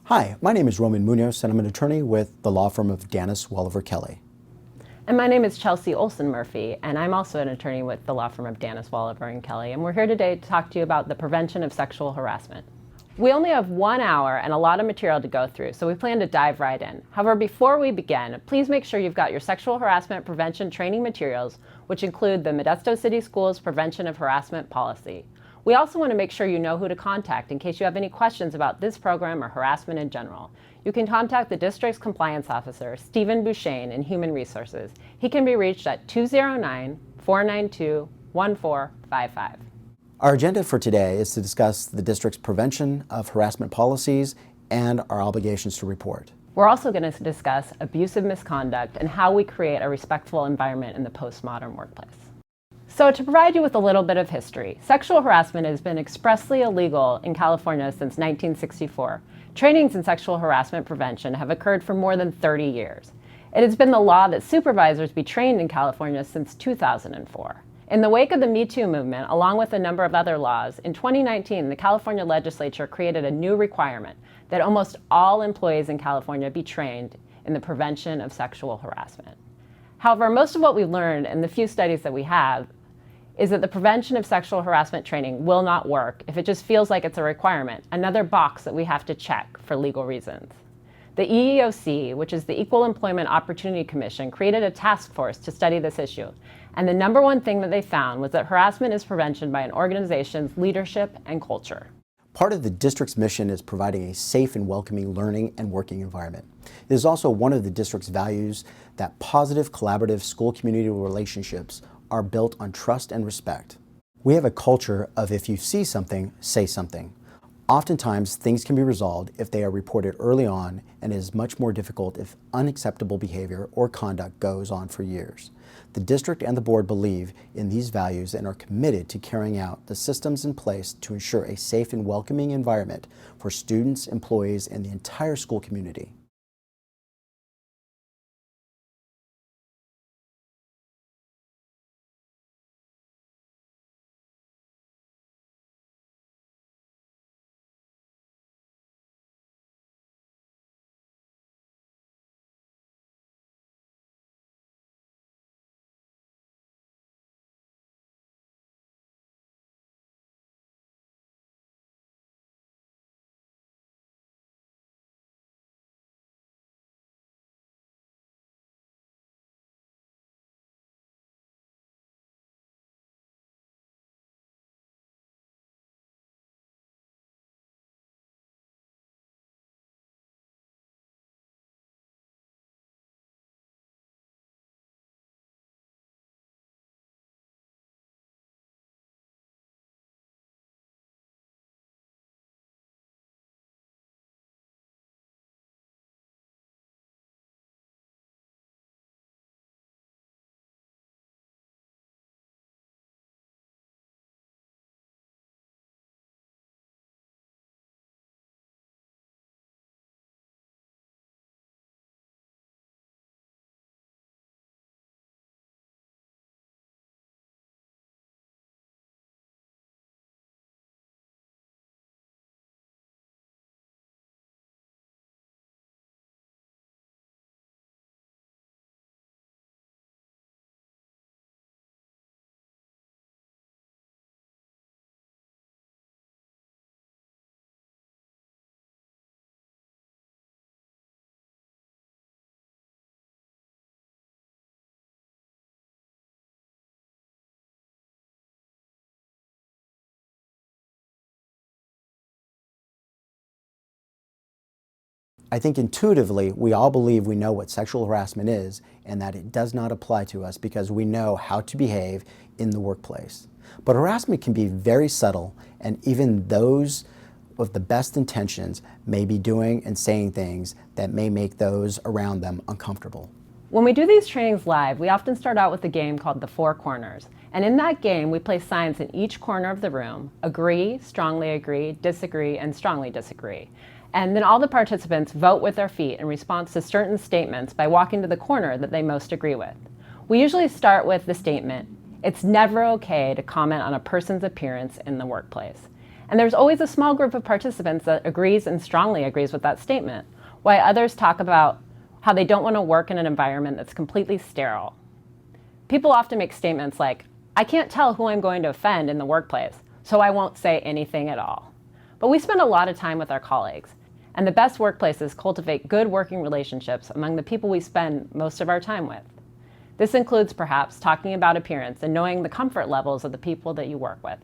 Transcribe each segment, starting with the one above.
Hi, my name is Roman Munoz, and I'm an attorney with the law firm of Danis, Welliver, Kelly. And my name is Chelsea Olson Murphy, and I'm also an attorney with the law firm of Danis, Welliver, and Kelly, and we're here today to talk to you about the prevention of sexual harassment. We only have 1 hour and a lot of material to go through, so we plan to dive right in. However, before we begin, please make sure you've got your sexual harassment prevention training materials, which include the Modesto City Schools Prevention of Harassment Policy. We also want to make sure you know who to contact in case you have any questions about this program or harassment in general. You can contact the district's compliance officer, Stephen Bouchain, in Human Resources. He can be reached at 209-492-1455. Our agenda for today is to discuss the district's prevention of harassment policies and our obligations to report. We're also going to discuss abusive misconduct and how we create a respectful environment in the postmodern workplace. So to provide you with a little bit of history, sexual harassment has been expressly illegal in California since 1964. Trainings in sexual harassment prevention have occurred for more than 30 years. It has been the law that supervisors be trained in California since 2004. In the wake of the Me Too movement, along with a number of other laws, in 2019, the California legislature created a new requirement that almost all employees in California be trained in the prevention of sexual harassment. However, most of what we've learned in the few studies that we have is that the prevention of sexual harassment training will not work if it just feels like it's a requirement, another box that we have to check for legal reasons. The EEOC, which is the Equal Employment Opportunity Commission, created a task force to study this issue. And the number one thing that they found was that harassment is prevented by an organization's leadership and culture. Part of the district's mission is providing a safe and welcoming learning and working environment. It is also one of the district's values that positive, collaborative school-community relationships are built on trust and respect. We have a culture of if you see something, say something. Oftentimes, things can be resolved if they are reported early on, and it is much more difficult if unacceptable behavior or conduct goes on for years. The district and the board believe in these values and are committed to carrying out the systems in place to ensure a safe and welcoming environment for students, employees, and the entire school community. I think intuitively we all believe we know what sexual harassment is and that it does not apply to us because we know how to behave in the workplace. But harassment can be very subtle, and even those with the best intentions may be doing and saying things that may make those around them uncomfortable. When we do these trainings live, we often start out with a game called the Four Corners. And in that game, we place signs in each corner of the room: agree, strongly, disagree, and strongly disagree. And then all the participants vote with their feet in response to certain statements by walking to the corner that they most agree with. We usually start with the statement, "It's never okay to comment on a person's appearance in the workplace." And there's always a small group of participants that agrees and strongly agrees with that statement, while others talk about how they don't want to work in an environment that's completely sterile. People often make statements like, I can't tell who I'm going to offend in the workplace, so I won't say anything at all. But we spend a lot of time with our colleagues, and the best workplaces cultivate good working relationships among the people we spend most of our time with. This includes perhaps talking about appearance and knowing the comfort levels of the people that you work with.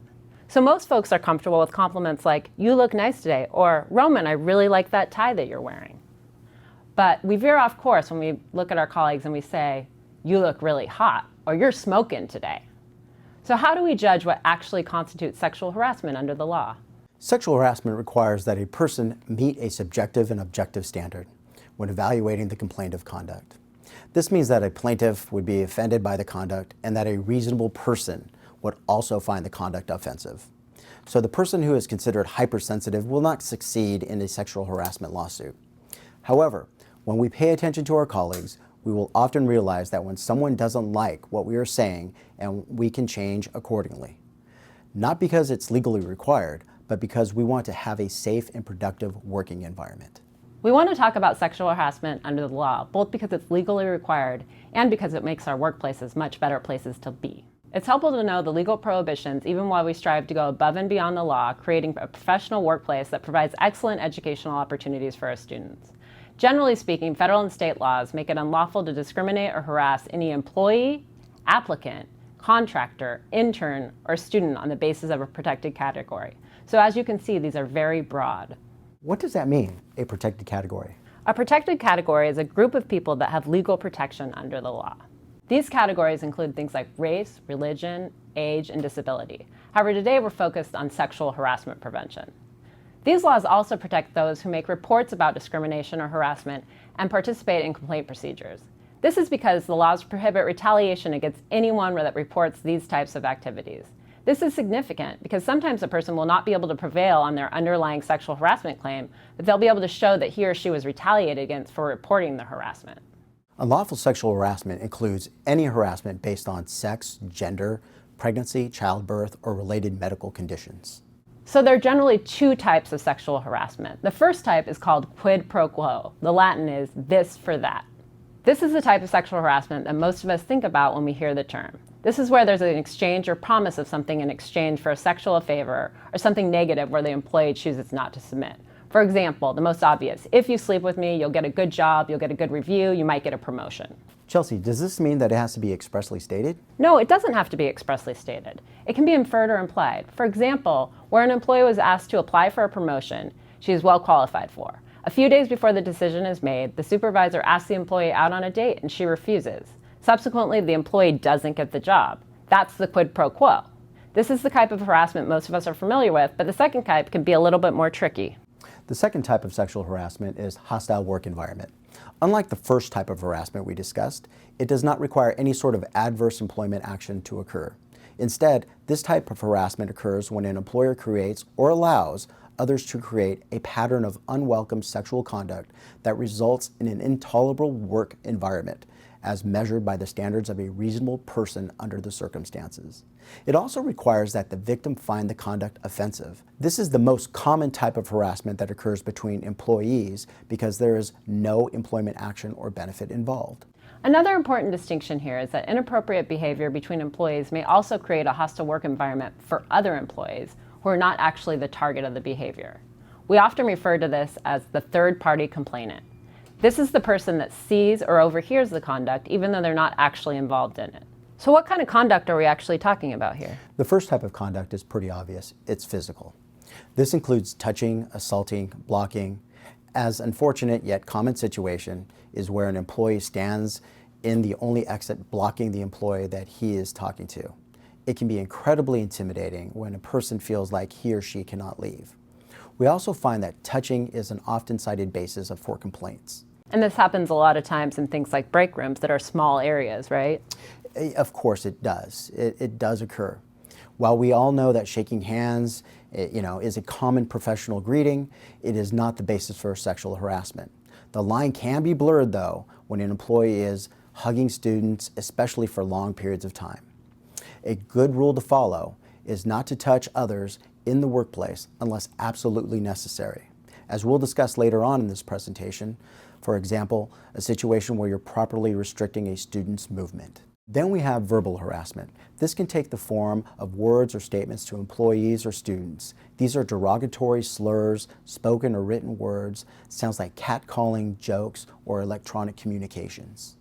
So most folks are comfortable with compliments like, you look nice today, or Roman, I really like that tie that you're wearing. But we veer off course when we look at our colleagues and we say, you look really hot, or you're smoking today. So how do we judge what actually constitutes sexual harassment under the law? Sexual harassment requires that a person meet a subjective and objective standard when evaluating the complaint of conduct. This means that a plaintiff would be offended by the conduct and that a reasonable person would also find the conduct offensive. So the person who is considered hypersensitive will not succeed in a sexual harassment lawsuit. However, when we pay attention to our colleagues, we will often realize that when someone doesn't like what we are saying, and we can change accordingly. Not because it's legally required, but because we want to have a safe and productive working environment. We want to talk about sexual harassment under the law, both because it's legally required and because it makes our workplaces much better places to be. It's helpful to know the legal prohibitions even while we strive to go above and beyond the law, creating a professional workplace that provides excellent educational opportunities for our students. Generally speaking, federal and state laws make it unlawful to discriminate or harass any employee, applicant, contractor, intern, or student on the basis of a protected category. So as you can see, these are very broad. What does that mean, a protected category? A protected category is a group of people that have legal protection under the law. These categories include things like race, religion, age, and disability. However, today we're focused on sexual harassment prevention. These laws also protect those who make reports about discrimination or harassment and participate in complaint procedures. This is because the laws prohibit retaliation against anyone that reports these types of activities. This is significant because sometimes a person will not be able to prevail on their underlying sexual harassment claim, but they'll be able to show that he or she was retaliated against for reporting the harassment. Unlawful sexual harassment includes any harassment based on sex, gender, pregnancy, childbirth, or related medical conditions. So there are generally two types of sexual harassment. The first type is called quid pro quo. The Latin is this for that. This is the type of sexual harassment that most of us think about when we hear the term. This is where there's an exchange or promise of something in exchange for a sexual favor or something negative where the employee chooses not to submit. For example, the most obvious, if you sleep with me, you'll get a good job, you'll get a good review, you might get a promotion. Chelsea, does this mean that it has to be expressly stated? No, it doesn't have to be expressly stated. It can be inferred or implied. For example, where an employee was asked to apply for a promotion she is well qualified for. A few days before the decision is made, the supervisor asks the employee out on a date and she refuses. Subsequently, the employee doesn't get the job. That's the quid pro quo. This is the type of harassment most of us are familiar with, but the second type can be a little bit more tricky. The second type of sexual harassment is hostile work environment. Unlike the first type of harassment we discussed, it does not require any sort of adverse employment action to occur. Instead, this type of harassment occurs when an employer creates or allows others to create a pattern of unwelcome sexual conduct that results in an intolerable work environment, as measured by the standards of a reasonable person under the circumstances. It also requires that the victim find the conduct offensive. This is the most common type of harassment that occurs between employees because there is no employment action or benefit involved. Another important distinction here is that inappropriate behavior between employees may also create a hostile work environment for other employees who are not actually the target of the behavior. We often refer to this as the third-party complainant. This is the person that sees or overhears the conduct even though they're not actually involved in it. So what kind of conduct are we actually talking about here? The first type of conduct is pretty obvious. It's physical. This includes touching, assaulting, blocking. As unfortunate yet common situation is where an employee stands in the only exit blocking the employee that he is talking to. It can be incredibly intimidating when a person feels like he or she cannot leave. We also find that touching is an often cited basis for complaints. And this happens a lot of times in things like break rooms that are small areas, right? Of course it does. It does occur. While we all know that shaking hands is a common professional greeting, it is not the basis for sexual harassment. The line can be blurred, though, when an employee is hugging students, especially for long periods of time. A good rule to follow is not to touch others in the workplace unless absolutely necessary. As we'll discuss later on in this presentation, for example, a situation where you're properly restricting a student's movement. Then we have verbal harassment. This can take the form of words or statements to employees or students. These are derogatory slurs, spoken or written words, sounds like catcalling, jokes, or electronic communications.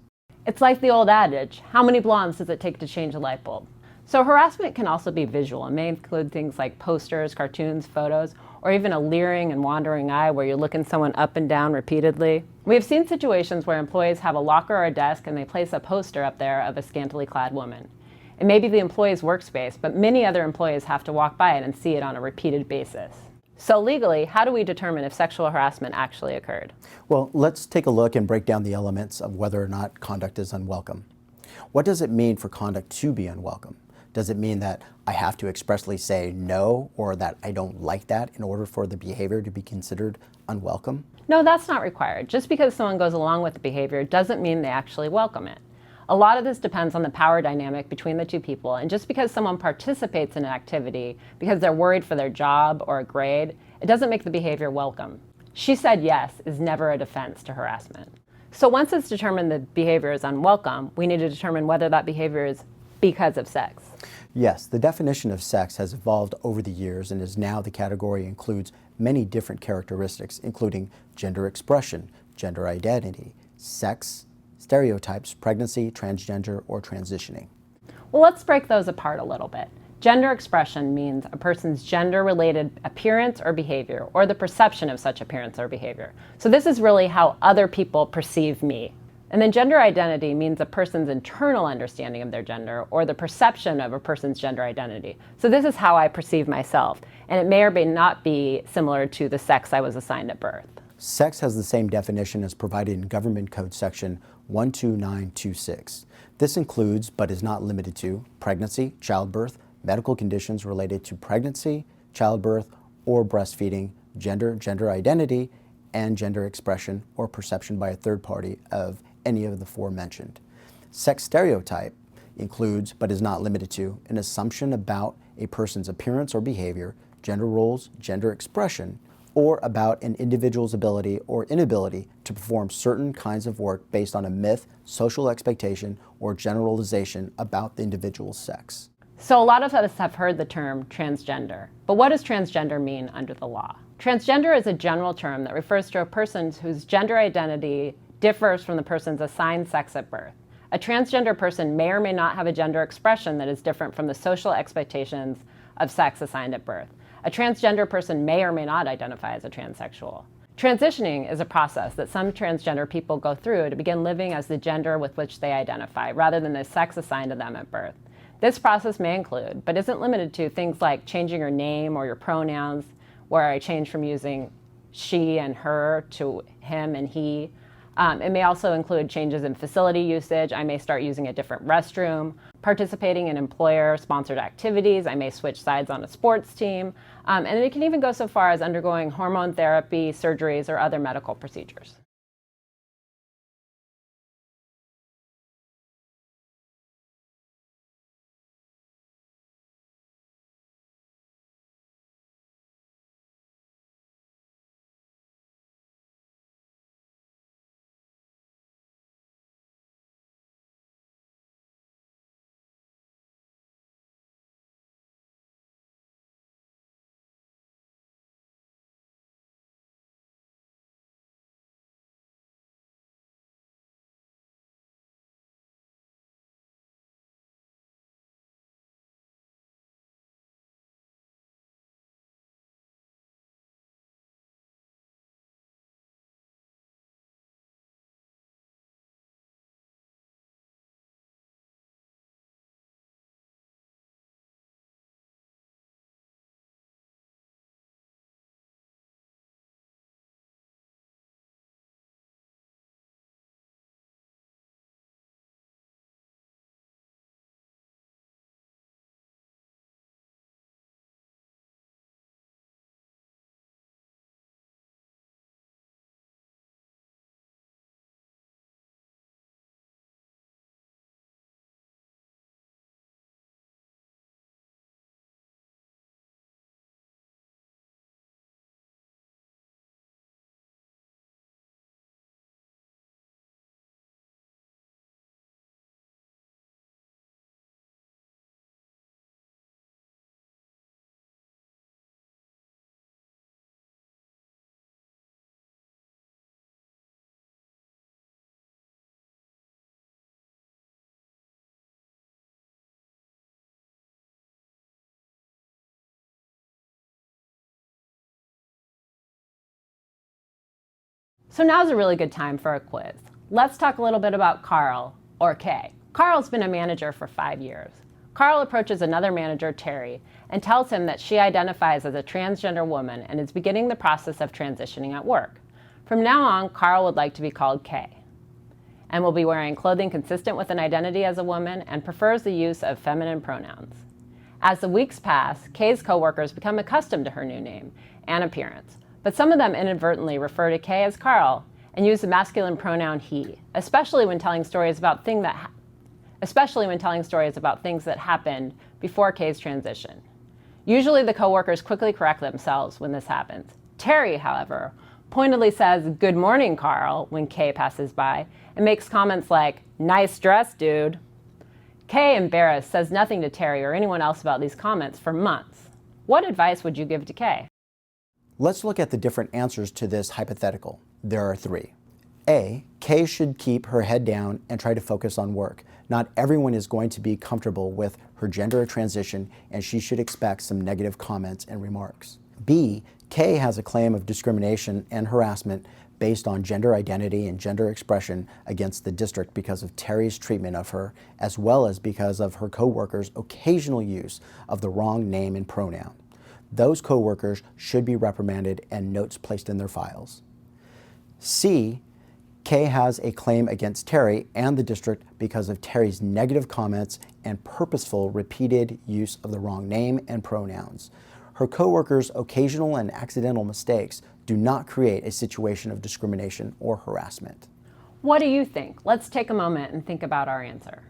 It's like the old adage, how many blondes does it take to change a light bulb? So harassment can also be visual and may include things like posters, cartoons, photos, or even a leering and wandering eye where you're looking someone up and down repeatedly. We have seen situations where employees have a locker or a desk and they place a poster up there of a scantily clad woman. It may be the employee's workspace, but many other employees have to walk by it and see it on a repeated basis. So legally, how do we determine if sexual harassment actually occurred? Well, let's take a look and break down the elements of whether or not conduct is unwelcome. What does it mean for conduct to be unwelcome? Does it mean that I have to expressly say no or that I don't like that in order for the behavior to be considered unwelcome? No, that's not required. Just because someone goes along with the behavior doesn't mean they actually welcome it. A lot of this depends on the power dynamic between the two people, and just because someone participates in an activity because they're worried for their job or a grade, it doesn't make the behavior welcome. She said yes is never a defense to harassment. So once it's determined the behavior is unwelcome, we need to determine whether that behavior is because of sex. Yes, the definition of sex has evolved over the years and is now the category includes many different characteristics, including gender expression, gender identity, sex, stereotypes, pregnancy, transgender, or transitioning. Well, let's break those apart a little bit. Gender expression means a person's gender-related appearance or behavior, or the perception of such appearance or behavior. So this is really how other people perceive me. And then gender identity means a person's internal understanding of their gender or the perception of a person's gender identity. So this is how I perceive myself, and it may or may not be similar to the sex I was assigned at birth. Sex has the same definition as provided in Government Code Section 12926. This includes, but is not limited to, pregnancy, childbirth, medical conditions related to pregnancy, childbirth, or breastfeeding, gender identity, and gender expression or perception by a third party of any of the aforementioned. Sex stereotype includes, but is not limited to, an assumption about a person's appearance or behavior, gender roles, gender expression, or about an individual's ability or inability to perform certain kinds of work based on a myth, social expectation, or generalization about the individual's sex. So a lot of us have heard the term transgender, but what does transgender mean under the law? Transgender is a general term that refers to a person whose gender identity differs from the person's assigned sex at birth. A transgender person may or may not have a gender expression that is different from the social expectations of sex assigned at birth. A transgender person may or may not identify as a transsexual. Transitioning is a process that some transgender people go through to begin living as the gender with which they identify, rather than the sex assigned to them at birth. This process may include, but isn't limited to, things like changing your name or your pronouns, where I change from using she and her to him and he. It may also include changes in facility usage. I may start using a different restroom, participating in employer-sponsored activities. I may switch sides on a sports team. And it can even go so far as undergoing hormone therapy, surgeries, or other medical procedures. So now's a really good time for a quiz. Let's talk a little bit about Carl, or Kay. Carl's been a manager for 5 years. Carl approaches another manager, Terry, and tells him that she identifies as a transgender woman and is beginning the process of transitioning at work. From now on, Carl would like to be called Kay, and will be wearing clothing consistent with an identity as a woman and prefers the use of feminine pronouns. As the weeks pass, Kay's coworkers become accustomed to her new name and appearance, but some of them inadvertently refer to Kay as Carl and use the masculine pronoun he, especially when telling stories about things that happened before Kay's transition. Usually the coworkers quickly correct themselves when this happens. Terry, however, pointedly says, "Good morning, Carl," when Kay passes by, and makes comments like, "Nice dress, dude." Kay, embarrassed, says nothing to Terry or anyone else about these comments for months. What advice would you give to Kay? Let's look at the different answers to this hypothetical. There are 3. A, Kay should keep her head down and try to focus on work. Not everyone is going to be comfortable with her gender transition, and she should expect some negative comments and remarks. B, Kay has a claim of discrimination and harassment based on gender identity and gender expression against the district because of Terry's treatment of her, as well as because of her coworkers' occasional use of the wrong name and pronoun. Those coworkers should be reprimanded and notes placed in their files. C, Kay has a claim against Terry and the district because of Terry's negative comments and purposeful repeated use of the wrong name and pronouns. Her coworkers' occasional and accidental mistakes do not create a situation of discrimination or harassment. What do you think? Let's take a moment and think about our answer.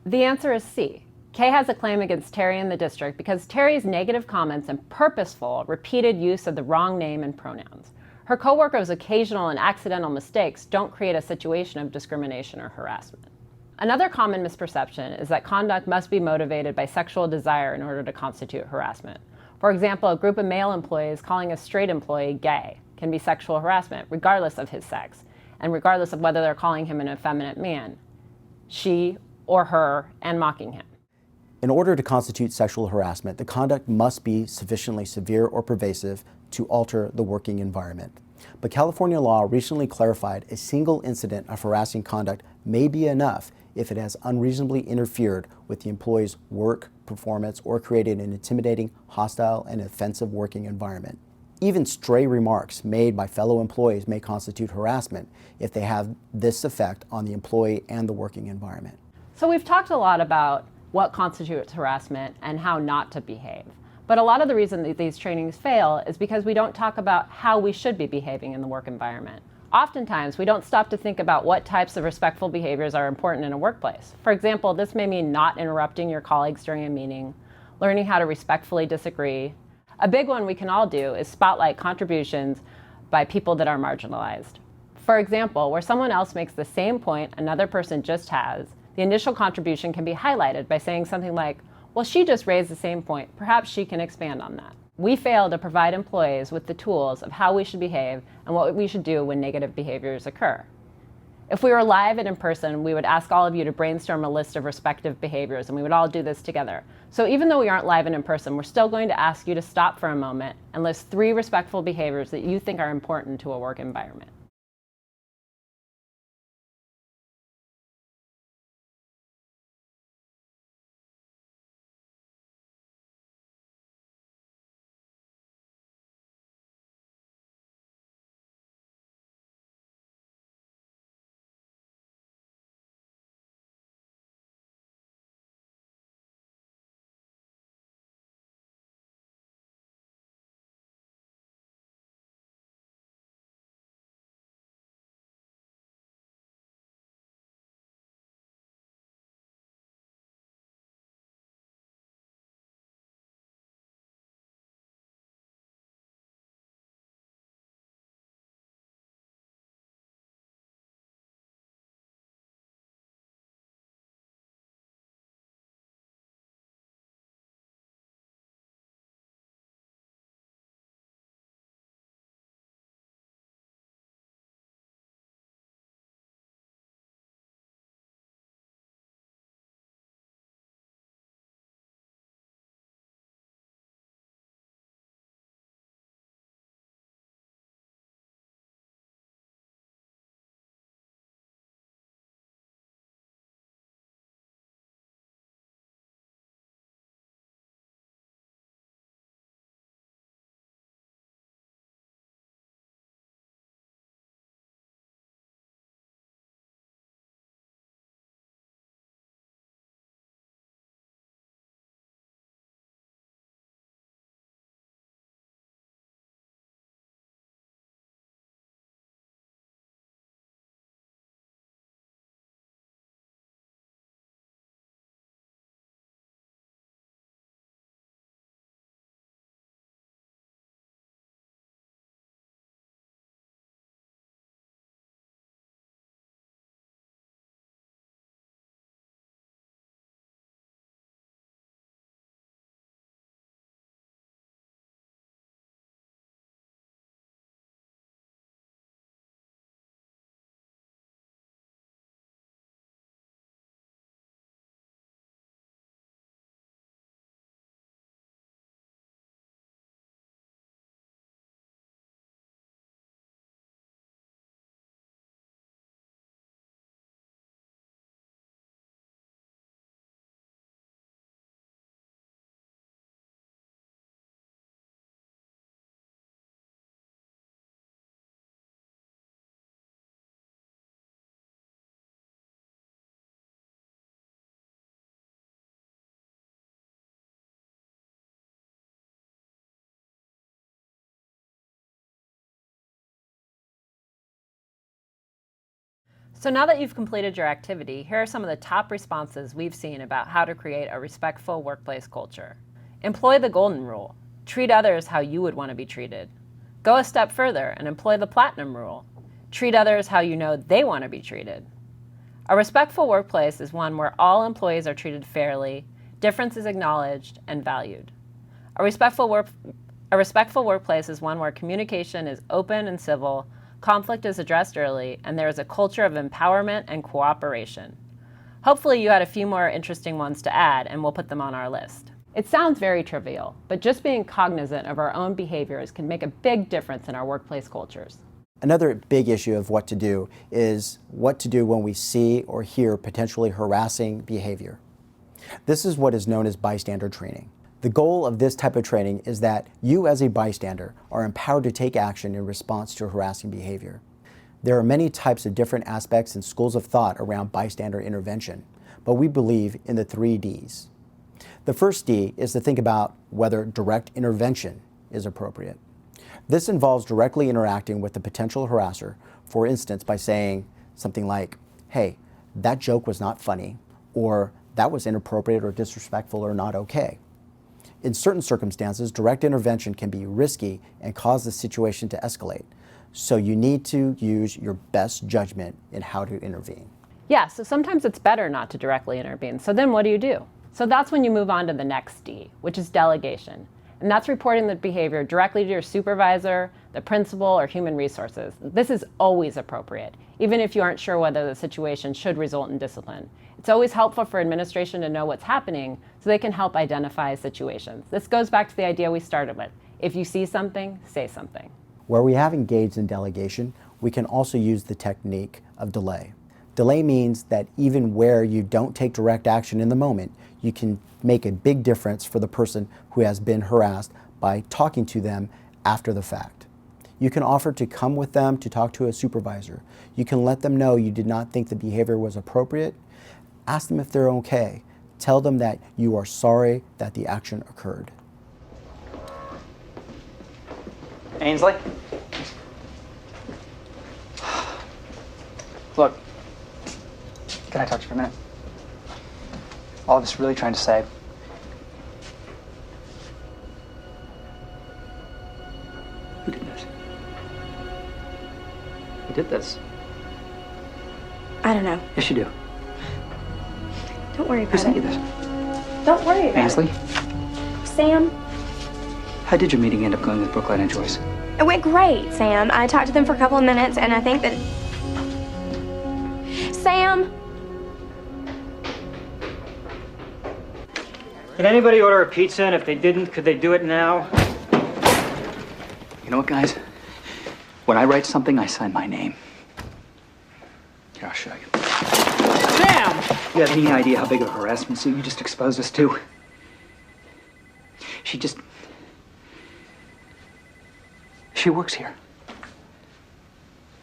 The answer is C. Kay has a claim against Terry and the district because Terry's negative comments and purposeful, repeated use of the wrong name and pronouns. Her coworkers' occasional and accidental mistakes don't create a situation of discrimination or harassment. Another common misperception is that conduct must be motivated by sexual desire in order to constitute harassment. For example, a group of male employees calling a straight employee gay can be sexual harassment regardless of his sex, and regardless of whether they're calling him an effeminate man, she or her, and mocking him. In order to constitute sexual harassment, the conduct must be sufficiently severe or pervasive to alter the working environment. But California law recently clarified a single incident of harassing conduct may be enough if it has unreasonably interfered with the employee's work, performance, or created an intimidating, hostile, and offensive working environment. Even stray remarks made by fellow employees may constitute harassment if they have this effect on the employee and the working environment. So we've talked a lot about what constitutes harassment and how not to behave. But a lot of the reason that these trainings fail is because we don't talk about how we should be behaving in the work environment. Oftentimes, we don't stop to think about what types of respectful behaviors are important in a workplace. For example, this may mean not interrupting your colleagues during a meeting, learning how to respectfully disagree. A big one we can all do is spotlight contributions by people that are marginalized. For example, where someone else makes the same point another person just has, the initial contribution can be highlighted by saying something like, well, she just raised the same point, perhaps she can expand on that. We fail to provide employees with the tools of how we should behave and what we should do when negative behaviors occur. If we were live and in person, we would ask all of you to brainstorm a list of respective behaviors, and we would all do this together. So even though we aren't live and in person, we're still going to ask you to stop for a moment and list 3 respectful behaviors that you think are important to a work environment. So now that you've completed your activity, here are some of the top responses we've seen about how to create a respectful workplace culture. Employ the golden rule. Treat others how you would want to be treated. Go a step further and employ the platinum rule. Treat others how you know they want to be treated. A respectful workplace is one where all employees are treated fairly, difference is acknowledged and valued. A respectful workplace is one where communication is open and civil, conflict is addressed early, and there is a culture of empowerment and cooperation. Hopefully you had a few more interesting ones to add, and we'll put them on our list. It sounds very trivial, but just being cognizant of our own behaviors can make a big difference in our workplace cultures. Another big issue of what to do is what to do when we see or hear potentially harassing behavior. This is what is known as bystander training. The goal of this type of training is that you as a bystander are empowered to take action in response to harassing behavior. There are many types of different aspects and schools of thought around bystander intervention, but we believe in the 3 Ds. The first D is to think about whether direct intervention is appropriate. This involves directly interacting with the potential harasser, for instance, by saying something like, "Hey, that joke was not funny," or "That was inappropriate or disrespectful or not okay." In certain circumstances, direct intervention can be risky and cause the situation to escalate. So you need to use your best judgment in how to intervene. Yeah, so sometimes it's better not to directly intervene. So then what do? So that's when you move on to the next D, which is delegation. And that's reporting the behavior directly to your supervisor, the principal, or human resources. This is always appropriate, even if you aren't sure whether the situation should result in discipline. It's always helpful for administration to know what's happening so they can help identify situations. This goes back to the idea we started with. If you see something, say something. Where we have engaged in delegation, we can also use the technique of delay. Delay means that even where you don't take direct action in the moment, you can make a big difference for the person who has been harassed by talking to them after the fact. You can offer to come with them to talk to a supervisor. You can let them know you did not think the behavior was appropriate. Ask them if they're okay. Tell them that you are sorry that the action occurred. Ainsley? Look, can I talk to you for a minute? All I was really trying to say. Who did this? Who did this? I don't know. Yes, you do. Don't worry Who about sent you it. this? Don't worry about Ainsley? it. Sam, How did your meeting end up going with Brookline and Joyce? it went great, Sam. I talked to them for a couple of minutes, and I think that... Sam! Did anybody order a pizza, and if they didn't, could they do it now? You know what, guys? When I write something, I sign my name. Here, I'll show you. Sam! You have any idea how big of a harassment suit you just exposed us to? She works here.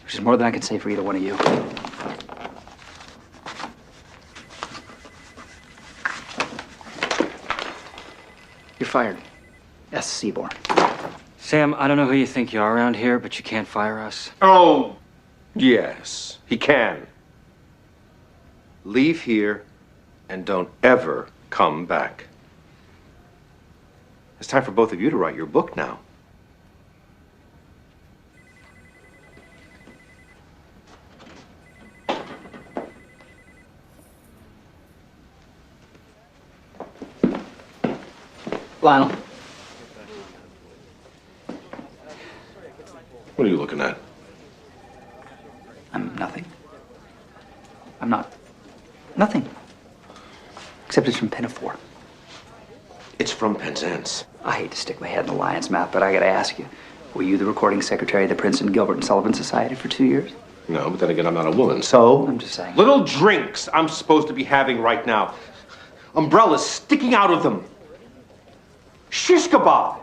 Which is more than I can say for either one of you. You're fired. S. Seaborn. Sam, I don't know who you think you are around here, but you can't fire us. Oh, yes, he can. Leave here and don't ever come back. It's time for both of you to write your book now. Lionel. What are you looking at? I'm nothing. I'm not. Nothing. Except it's from Pinafore. It's from Penzance. I hate to stick my head in the lion's mouth, but I gotta ask you. Were you the recording secretary of the Princeton Gilbert and Sullivan Society for 2 years? No, but then again, I'm not a woman, so... I'm just saying. Little drinks I'm supposed to be having right now. Umbrellas sticking out of them. Shish kebab.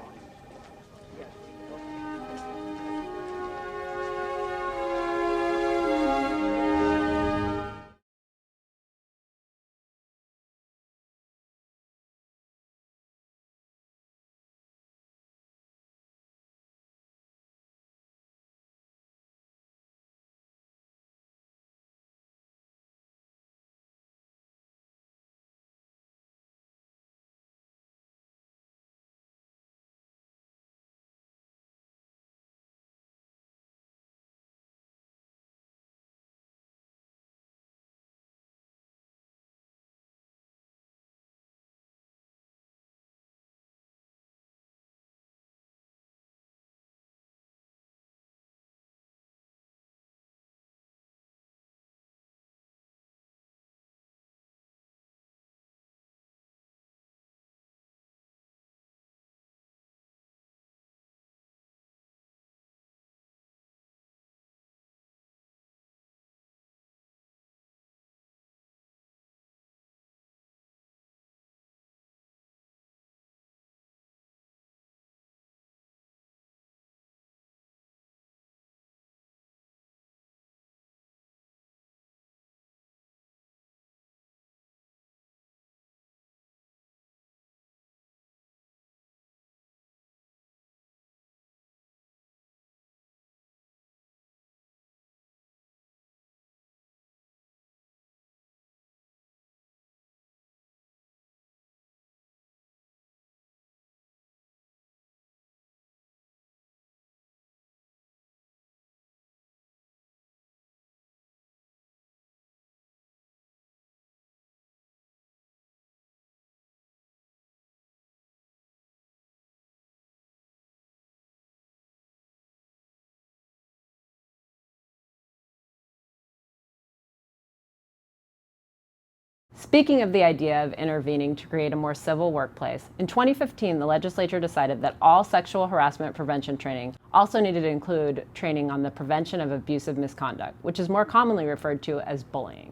Speaking of the idea of intervening to create a more civil workplace, in 2015, the legislature decided that all sexual harassment prevention training also needed to include training on the prevention of abusive misconduct, which is more commonly referred to as bullying.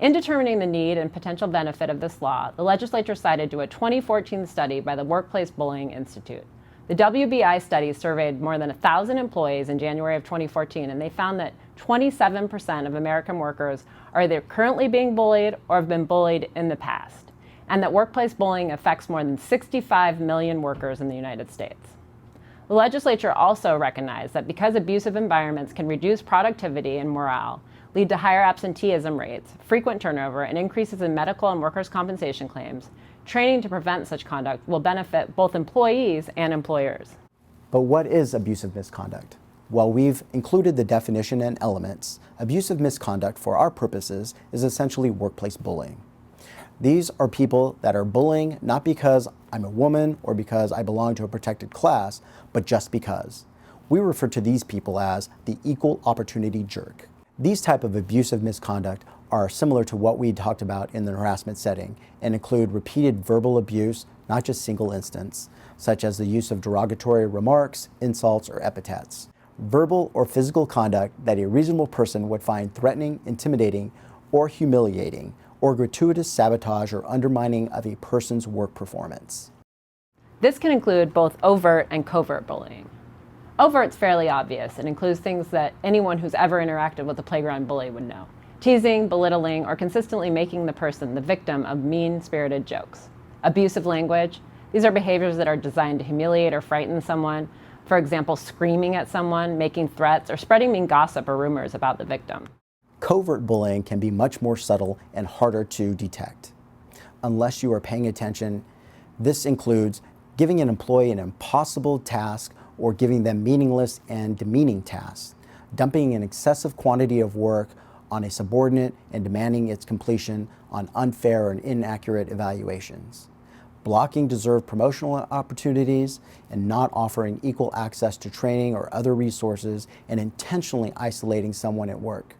In determining the need and potential benefit of this law, the legislature cited to a 2014 study by the Workplace Bullying Institute. The WBI study surveyed more than 1,000 employees in January of 2014, and they found that 27% of American workers are either currently being bullied or have been bullied in the past, and that workplace bullying affects more than 65 million workers in the United States. The legislature also recognized that because abusive environments can reduce productivity and morale, lead to higher absenteeism rates, frequent turnover, and increases in medical and workers' compensation claims, training to prevent such conduct will benefit both employees and employers. But what is abusive misconduct? Well, we've included the definition and elements. Abusive misconduct, for our purposes, is essentially workplace bullying. These are people that are bullying not because I'm a woman or because I belong to a protected class, but just because. We refer to these people as the equal opportunity jerk. These type of abusive misconduct are similar to what we talked about in the harassment setting and include repeated verbal abuse, not just single instance, such as the use of derogatory remarks, insults, or epithets. Verbal or physical conduct that a reasonable person would find threatening, intimidating, or humiliating, or gratuitous sabotage or undermining of a person's work performance. This can include both overt and covert bullying. Overt's fairly obvious. It includes things that anyone who's ever interacted with a playground bully would know. Teasing, belittling, or consistently making the person the victim of mean-spirited jokes. Abusive language. These are behaviors that are designed to humiliate or frighten someone. For example, screaming at someone, making threats, or spreading mean gossip or rumors about the victim. Covert bullying can be much more subtle and harder to detect. Unless you are paying attention, this includes giving an employee an impossible task or giving them meaningless and demeaning tasks, dumping an excessive quantity of work on a subordinate and demanding its completion on unfair and inaccurate evaluations, blocking deserved promotional opportunities, and not offering equal access to training or other resources, and intentionally isolating someone at work.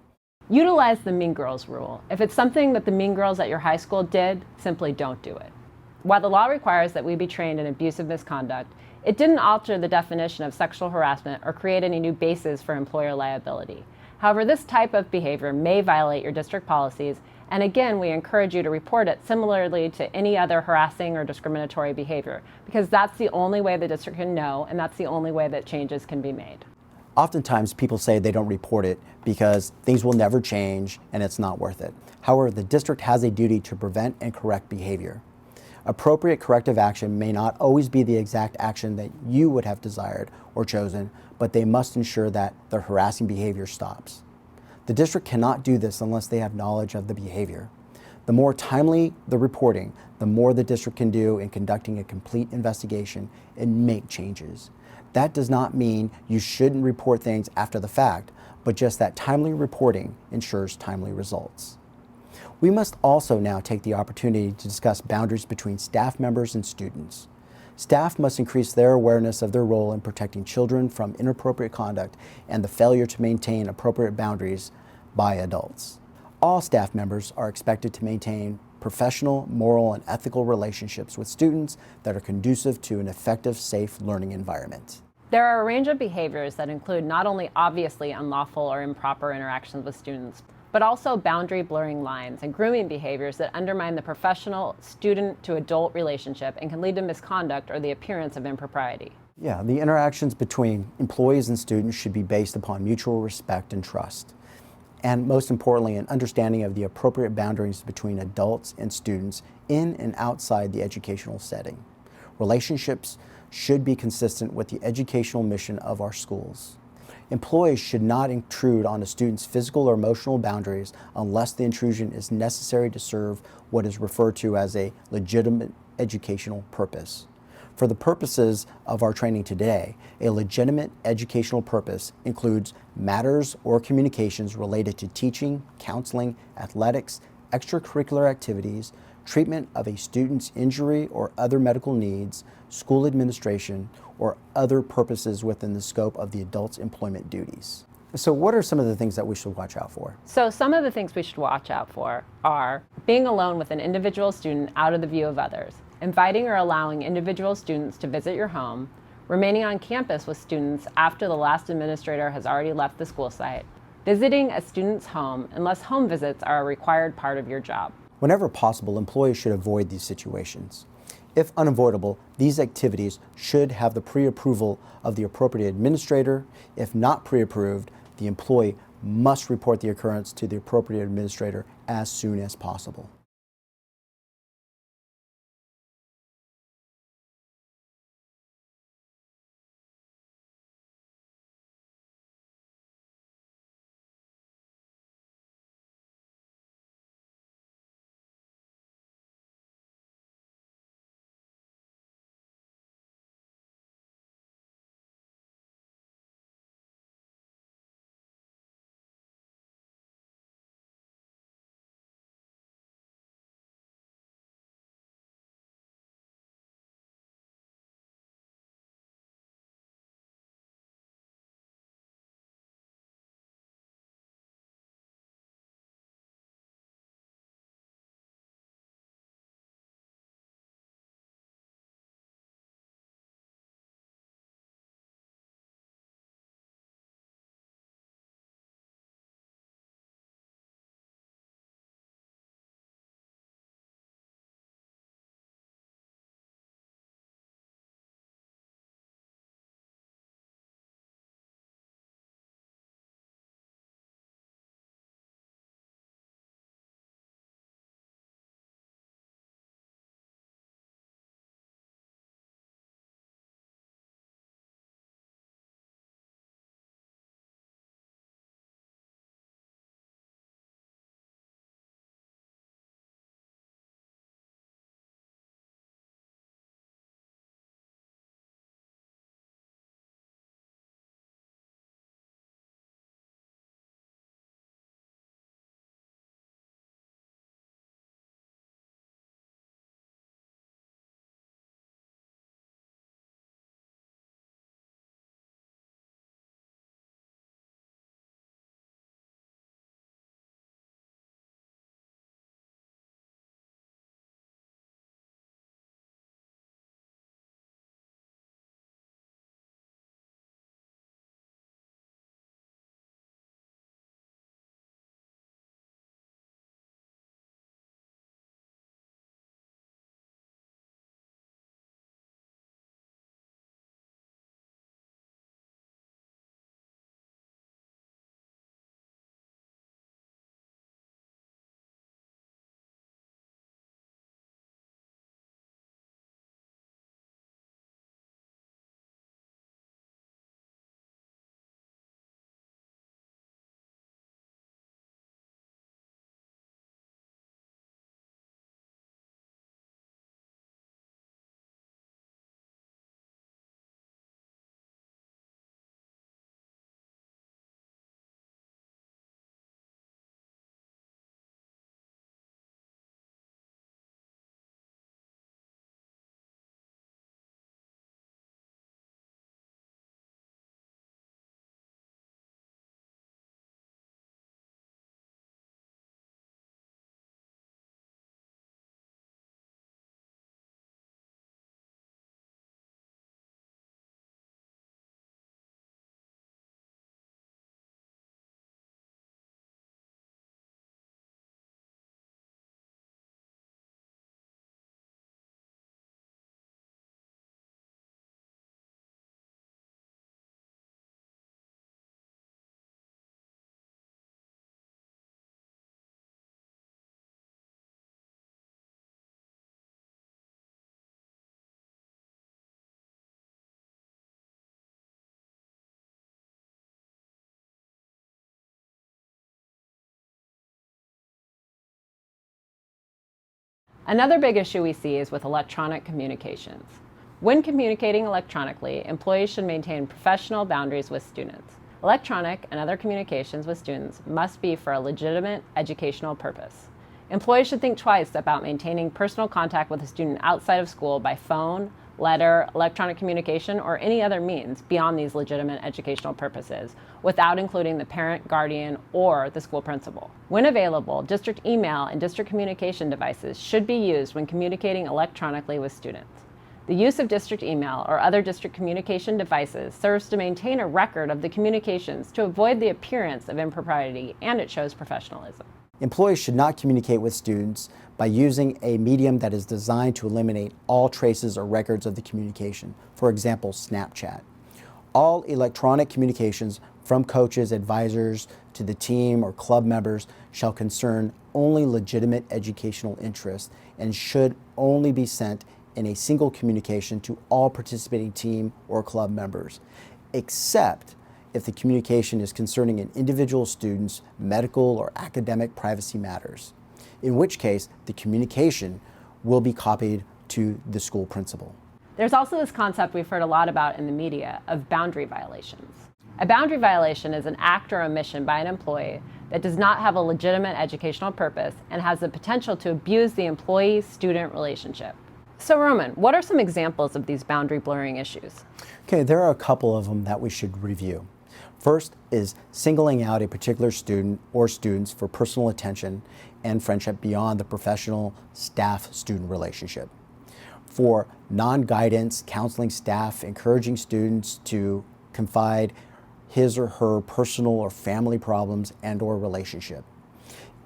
Utilize the Mean Girls rule. If it's something that the Mean Girls at your high school did, simply don't do it. While the law requires that we be trained in abusive misconduct, it didn't alter the definition of sexual harassment or create any new bases for employer liability. However, this type of behavior may violate your district policies, and again, we encourage you to report it similarly to any other harassing or discriminatory behavior, because that's the only way the district can know, and that's the only way that changes can be made. Oftentimes, people say they don't report it because things will never change and it's not worth it. However, the district has a duty to prevent and correct behavior. Appropriate corrective action may not always be the exact action that you would have desired or chosen, but they must ensure that the harassing behavior stops. The district cannot do this unless they have knowledge of the behavior. The more timely the reporting, the more the district can do in conducting a complete investigation and make changes. That does not mean you shouldn't report things after the fact, but just that timely reporting ensures timely results. We must also now take the opportunity to discuss boundaries between staff members and students. Staff must increase their awareness of their role in protecting children from inappropriate conduct and the failure to maintain appropriate boundaries by adults. All staff members are expected to maintain professional, moral, and ethical relationships with students that are conducive to an effective, safe learning environment. There are a range of behaviors that include not only obviously unlawful or improper interactions with students, but also boundary blurring lines and grooming behaviors that undermine the professional student to adult relationship and can lead to misconduct or the appearance of impropriety. Yeah, the interactions between employees and students should be based upon mutual respect and trust. And most importantly, an understanding of the appropriate boundaries between adults and students in and outside the educational setting. Relationships should be consistent with the educational mission of our schools. Employees should not intrude on a student's physical or emotional boundaries unless the intrusion is necessary to serve what is referred to as a legitimate educational purpose. For the purposes of our training today, a legitimate educational purpose includes matters or communications related to teaching, counseling, athletics, extracurricular activities, treatment of a student's injury or other medical needs, school administration, or other purposes within the scope of the adult's employment duties. So what are some of the things that we should watch out for? So some of the things we should watch out for are being alone with an individual student out of the view of others, inviting or allowing individual students to visit your home, remaining on campus with students after the last administrator has already left the school site, visiting a student's home unless home visits are a required part of your job. Whenever possible, employees should avoid these situations. If unavoidable, these activities should have the pre-approval of the appropriate administrator. If not pre-approved, the employee must report the occurrence to the appropriate administrator as soon as possible. Another big issue we see is with electronic communications. When communicating electronically, employees should maintain professional boundaries with students. Electronic and other communications with students must be for a legitimate educational purpose. Employees should think twice about maintaining personal contact with a student outside of school by phone, letter, electronic communication, or any other means beyond these legitimate educational purposes, without including the parent, guardian, or the school principal. When available, district email and district communication devices should be used when communicating electronically with students. The use of district email or other district communication devices serves to maintain a record of the communications to avoid the appearance of impropriety, and it shows professionalism. Employees should not communicate with students by using a medium that is designed to eliminate all traces or records of the communication, for example, Snapchat. All electronic communications from coaches, advisors, to the team or club members shall concern only legitimate educational interests and should only be sent in a single communication to all participating team or club members, except if the communication is concerning an individual student's medical or academic privacy matters, in which case the communication will be copied to the school principal. There's also this concept we've heard a lot about in the media of boundary violations. A boundary violation is an act or omission by an employee that does not have a legitimate educational purpose and has the potential to abuse the employee-student relationship. So Roman, what are some examples of these boundary blurring issues? Okay, there are a couple of them that we should review. First is singling out a particular student or students for personal attention and friendship beyond the professional staff-student relationship. For non-guidance, counseling staff encouraging students to confide his or her personal or family problems and/or relationship.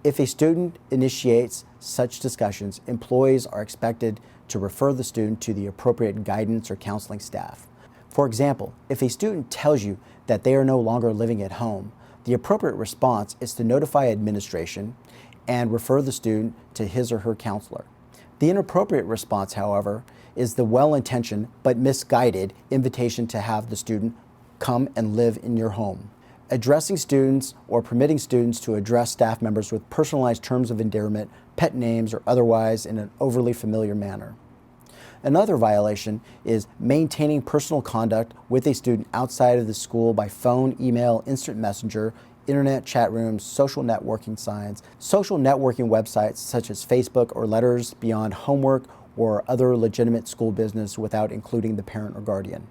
If a student initiates such discussions, employees are expected to refer the student to the appropriate guidance or counseling staff. For example, if a student tells you that they are no longer living at home, the appropriate response is to notify administration and refer the student to his or her counselor. The inappropriate response, however, is the well-intentioned but misguided invitation to have the student come and live in your home. Addressing students or permitting students to address staff members with personalized terms of endearment, pet names, or otherwise in an overly familiar manner. Another violation is maintaining personal conduct with a student outside of the school by phone, email, instant messenger, internet chat rooms, social networking signs, social networking websites such as Facebook, or letters beyond homework or other legitimate school business without including the parent or guardian.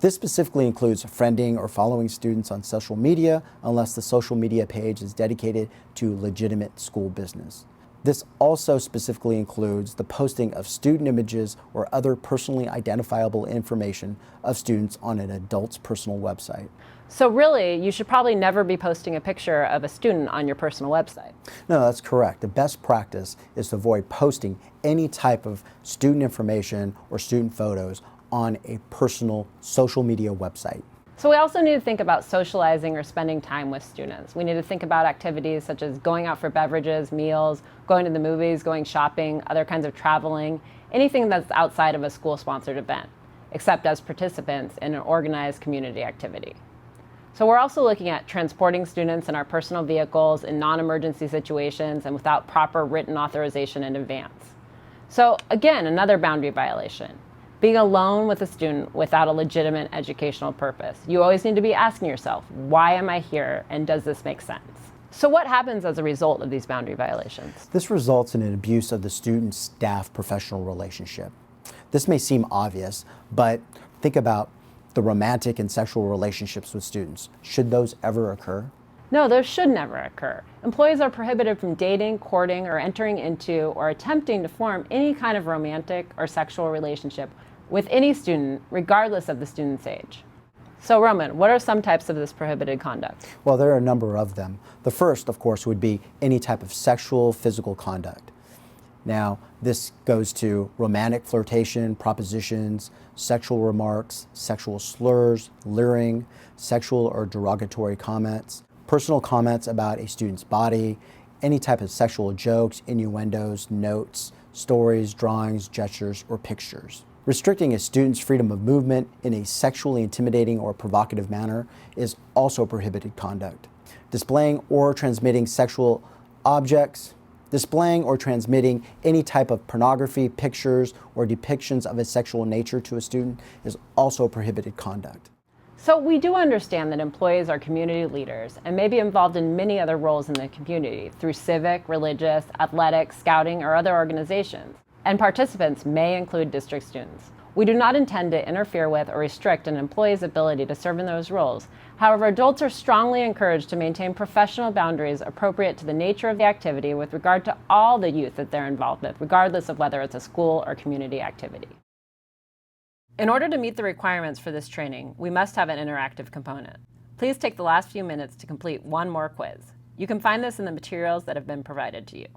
This specifically includes friending or following students on social media unless the social media page is dedicated to legitimate school business. This also specifically includes the posting of student images or other personally identifiable information of students on an adult's personal website. So really, you should probably never be posting a picture of a student on your personal website. No, that's correct. The best practice is to avoid posting any type of student information or student photos on a personal social media website. So we also need to think about socializing or spending time with students. We need to think about activities such as going out for beverages, meals, going to the movies, going shopping, other kinds of traveling, anything that's outside of a school-sponsored event, except as participants in an organized community activity. So we're also looking at transporting students in our personal vehicles in non-emergency situations and without proper written authorization in advance. So again, another boundary violation. Being alone with a student without a legitimate educational purpose. You always need to be asking yourself, why am I here and does this make sense? So what happens as a result of these boundary violations? This results in an abuse of the student-staff professional relationship. This may seem obvious, but think about the romantic and sexual relationships with students. Should those ever occur? No, those should never occur. Employees are prohibited from dating, courting, or entering into or attempting to form any kind of romantic or sexual relationship with any student, regardless of the student's age. So Roman, what are some types of this prohibited conduct? Well, there are a number of them. The first, of course, would be any type of sexual, physical conduct. Now, this goes to romantic flirtation, propositions, sexual remarks, sexual slurs, leering, sexual or derogatory comments, personal comments about a student's body, any type of sexual jokes, innuendos, notes, stories, drawings, gestures, or pictures. Restricting a student's freedom of movement in a sexually intimidating or provocative manner is also prohibited conduct. Displaying or transmitting sexual objects, displaying or transmitting any type of pornography, pictures, or depictions of a sexual nature to a student is also prohibited conduct. So we do understand that employees are community leaders and may be involved in many other roles in the community through civic, religious, athletic, scouting, or other organizations. And participants may include district students. We do not intend to interfere with or restrict an employee's ability to serve in those roles. However, adults are strongly encouraged to maintain professional boundaries appropriate to the nature of the activity with regard to all the youth that they're involved with, regardless of whether it's a school or community activity. In order to meet the requirements for this training, we must have an interactive component. Please take the last few minutes to complete one more quiz. You can find this in the materials that have been provided to you.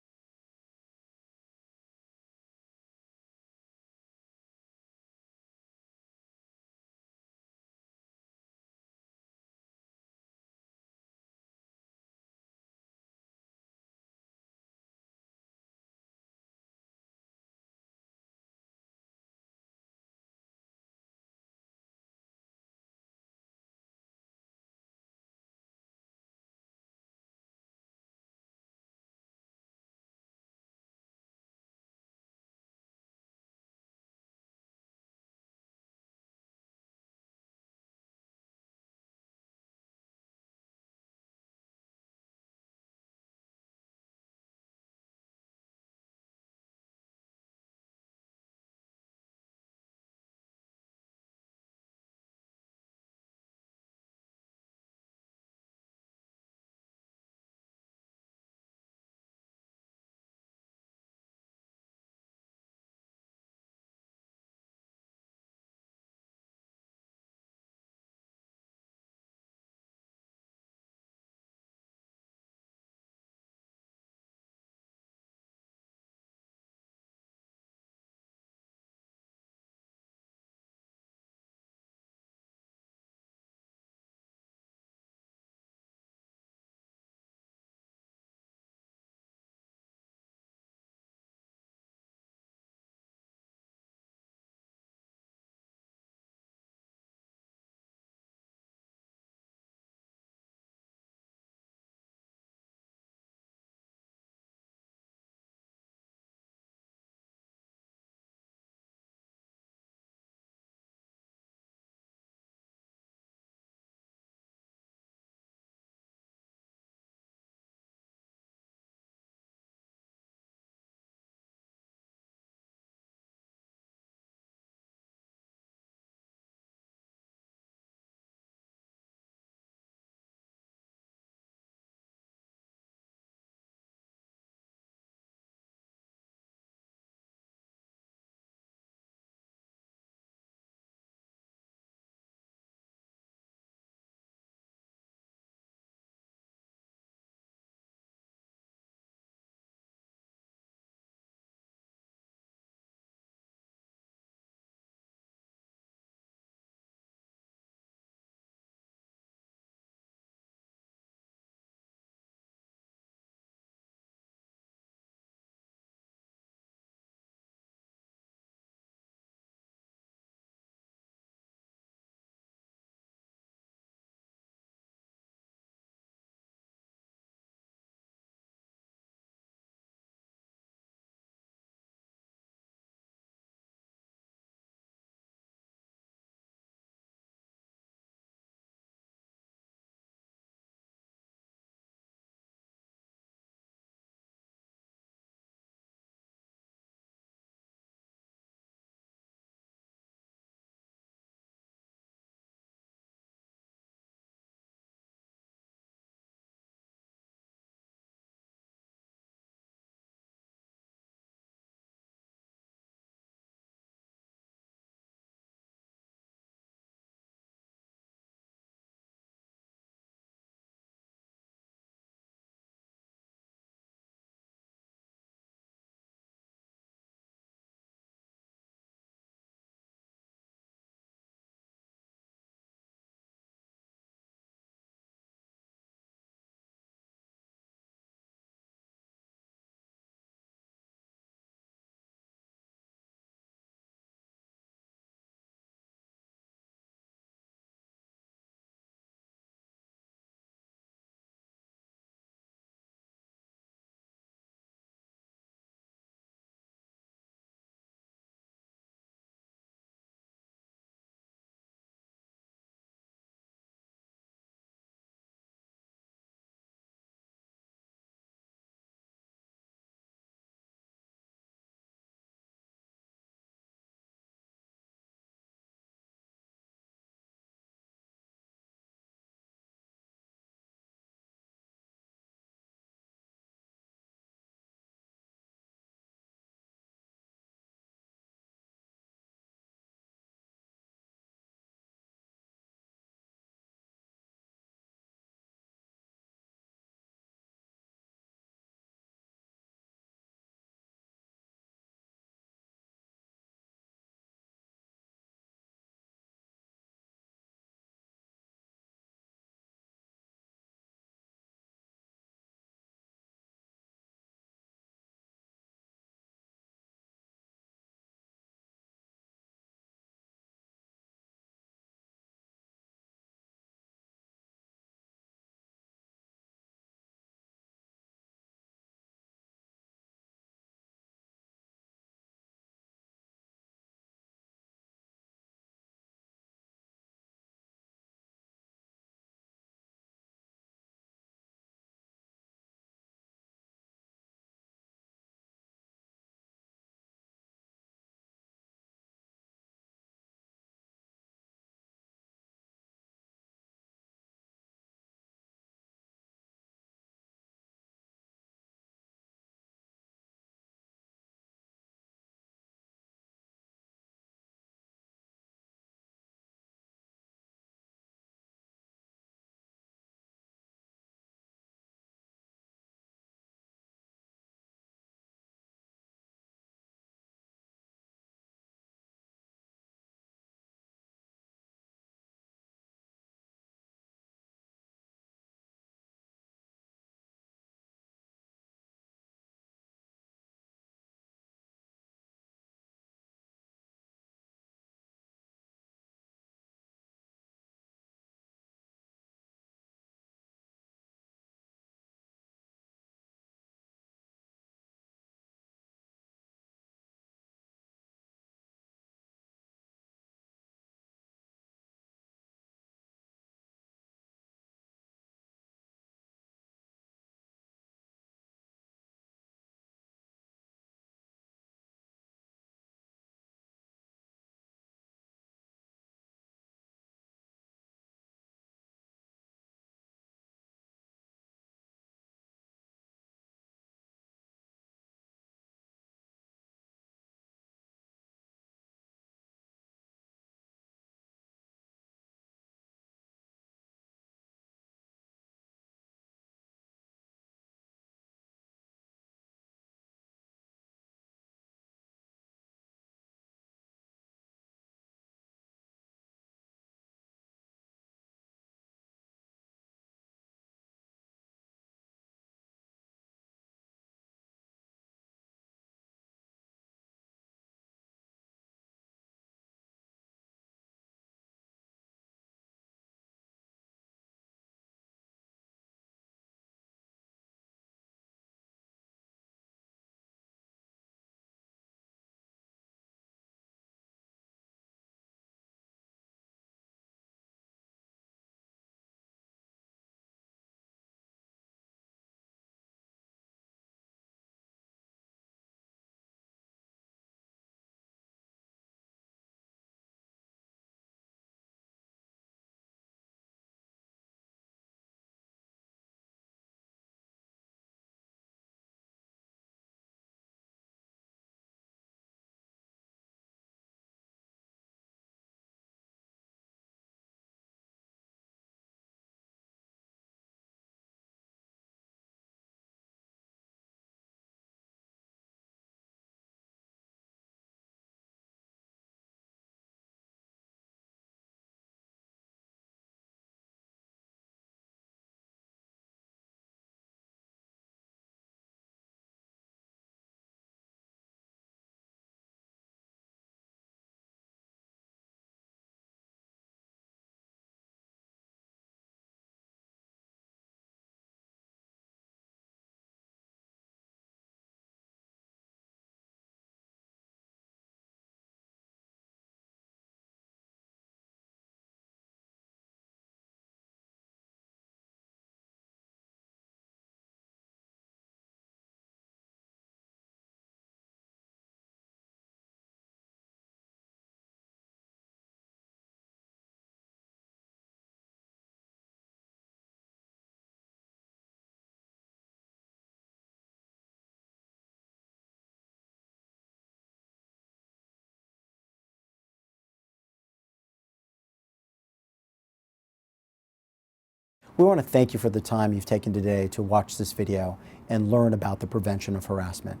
We want to thank you for the time you've taken today to watch this video and learn about the prevention of harassment.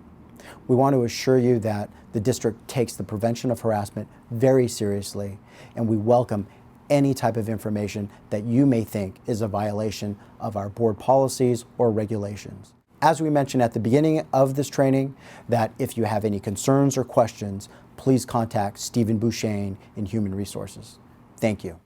We want to assure you that the district takes the prevention of harassment very seriously, and we welcome any type of information that you may think is a violation of our board policies or regulations. As we mentioned at the beginning of this training, that if you have any concerns or questions, please contact Stephen Bouchane in Human Resources. Thank you.